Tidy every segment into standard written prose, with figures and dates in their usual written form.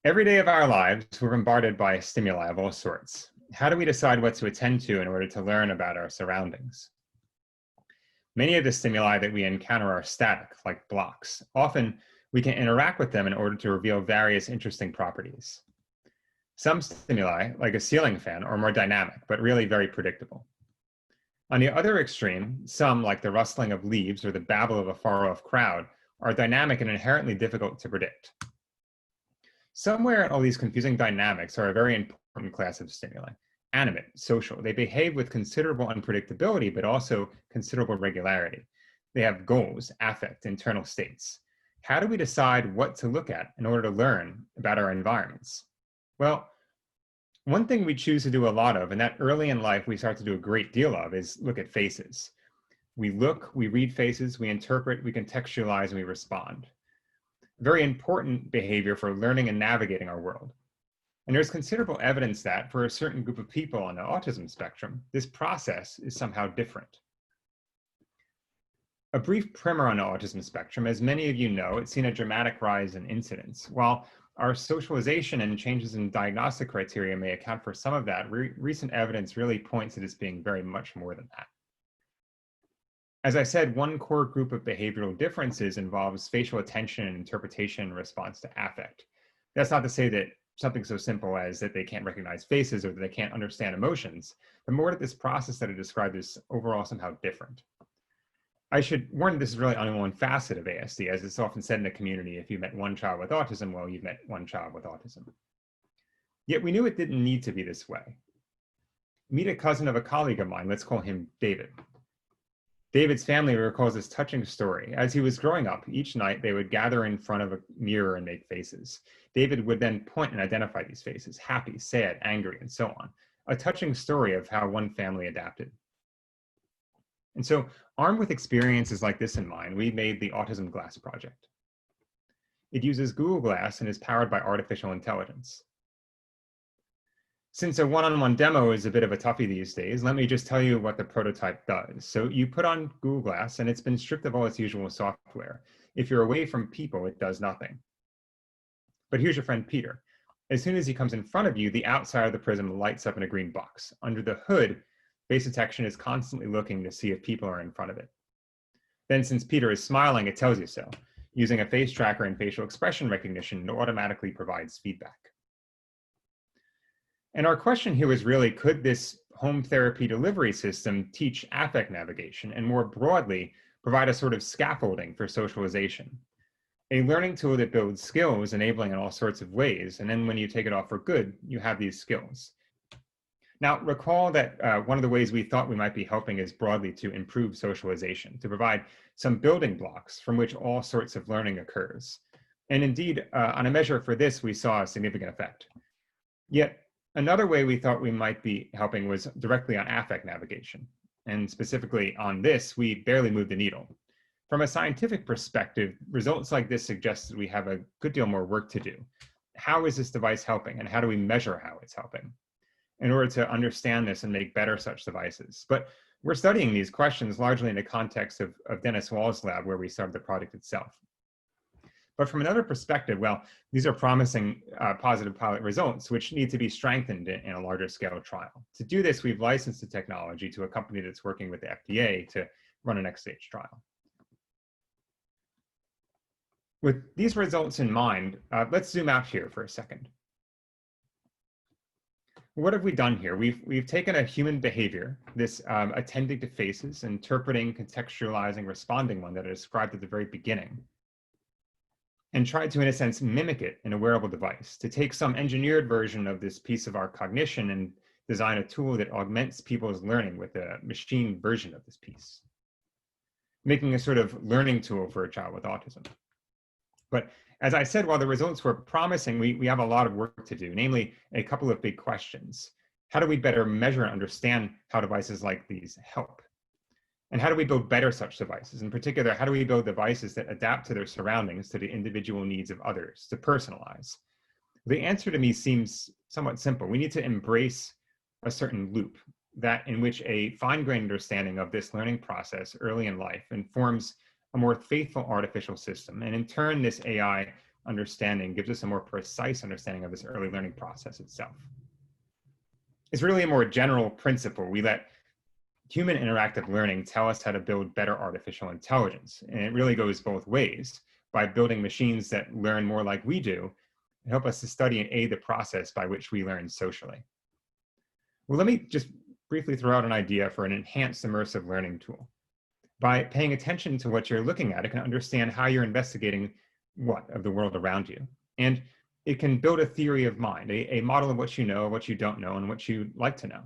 Every day of our lives, we're bombarded by stimuli of all sorts. How do we decide what to attend to in order to learn about our surroundings? Many of the stimuli that we encounter are static, like blocks. Often, we can interact with them in order to reveal various interesting properties. Some stimuli, like a ceiling fan, are more dynamic, but really very predictable. On the other extreme, some, like the rustling of leaves or the babble of a far-off crowd, are dynamic and inherently difficult to predict. Somewhere in all these confusing dynamics are a very important class of stimuli: animate, social. They behave with considerable unpredictability, but also considerable regularity. They have goals, affect, internal states. How do we decide what to look at in order to learn about our environments? Well, one thing we choose to do a lot of, and that early in life we start to do a great deal of, is look at faces. We look, we read faces, we interpret, we contextualize, and we respond. Very important behavior for learning and navigating our world. And there's considerable evidence that for a certain group of people on the autism spectrum, this process is somehow different. A brief primer on the autism spectrum: as many of you know, it's seen a dramatic rise in incidence. While our socialization and changes in diagnostic criteria may account for some of that, recent evidence really points to this being very much more than that. As I said, one core group of behavioral differences involves facial attention and interpretation in response to affect. That's not to say that something so simple as that they can't recognize faces or that they can't understand emotions, but more that this process that I described is overall somehow different. I should warn that this is really only one facet of ASD, as it's often said in the community: if you met one child with autism, well, you've met one child with autism. Yet we knew it didn't need to be this way. Meet a cousin of a colleague of mine. Let's call him David. David's family recalls this touching story. As he was growing up, each night they would gather in front of a mirror and make faces. David would then point and identify these faces: happy, sad, angry, and so on. A touching story of how one family adapted. And so, armed with experiences like this in mind, we made the Autism Glass project. It uses Google Glass and is powered by artificial intelligence. Since a one-on-one demo is a bit of a toughie these days, let me just tell you what the prototype does. So you put on Google Glass and it's been stripped of all its usual software. If you're away from people, it does nothing. But here's your friend Peter. As soon as he comes in front of you, the outside of the prism lights up in a green box. Under the hood, face detection is constantly looking to see if people are in front of it. Then, since Peter is smiling, it tells you so. Using a face tracker and facial expression recognition, it automatically provides feedback. And our question here was really, could this home therapy delivery system teach affect navigation and more broadly provide a sort of scaffolding for socialization? A learning tool that builds skills, enabling in all sorts of ways, and then when you take it off for good, you have these skills. Now, recall that one of the ways we thought we might be helping is broadly to improve socialization, to provide some building blocks from which all sorts of learning occurs. And indeed, on a measure for this, we saw a significant effect. Yet, another way we thought we might be helping was directly on affect navigation. And specifically on this, we barely moved the needle. From a scientific perspective, results like this suggest that we have a good deal more work to do. How is this device helping, and how do we measure how it's helping in order to understand this and make better such devices? But we're studying these questions largely in the context of Dennis Wall's lab, where we started the product itself. But from another perspective, well, these are promising positive pilot results, which need to be strengthened in a larger scale trial. To do this, we've licensed the technology to a company that's working with the FDA to run a next stage trial. With these results in mind, let's zoom out here for a second. What have we done here? We've taken a human behavior, this attending to faces, interpreting, contextualizing, responding one that I described at the very beginning, and tried to, in a sense, mimic it in a wearable device, to take some engineered version of this piece of our cognition and design a tool that augments people's learning with a machine version of this piece, making a sort of learning tool for a child with autism. But as I said, while the results were promising, we have a lot of work to do, namely a couple of big questions. How do we better measure and understand how devices like these help? And how do we build better such devices? In particular, how do we build devices that adapt to their surroundings, to the individual needs of others, to personalize? The answer to me seems somewhat simple. We need to embrace a certain loop that in which a fine-grained understanding of this learning process early in life informs a more faithful artificial system. And in turn, this AI understanding gives us a more precise understanding of this early learning process itself. It's really a more general principle. We let human interactive learning tell us how to build better artificial intelligence. And it really goes both ways. By building machines that learn more like we do, help us to study and aid the process by which we learn socially. Well, let me just briefly throw out an idea for an enhanced immersive learning tool. By paying attention to what you're looking at, it can understand how you're investigating what of the world around you. And it can build a theory of mind, a model of what you know, what you don't know, and what you'd like to know.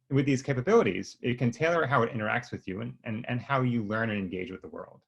And with these capabilities, it can tailor how it interacts with you and how you learn and engage with the world.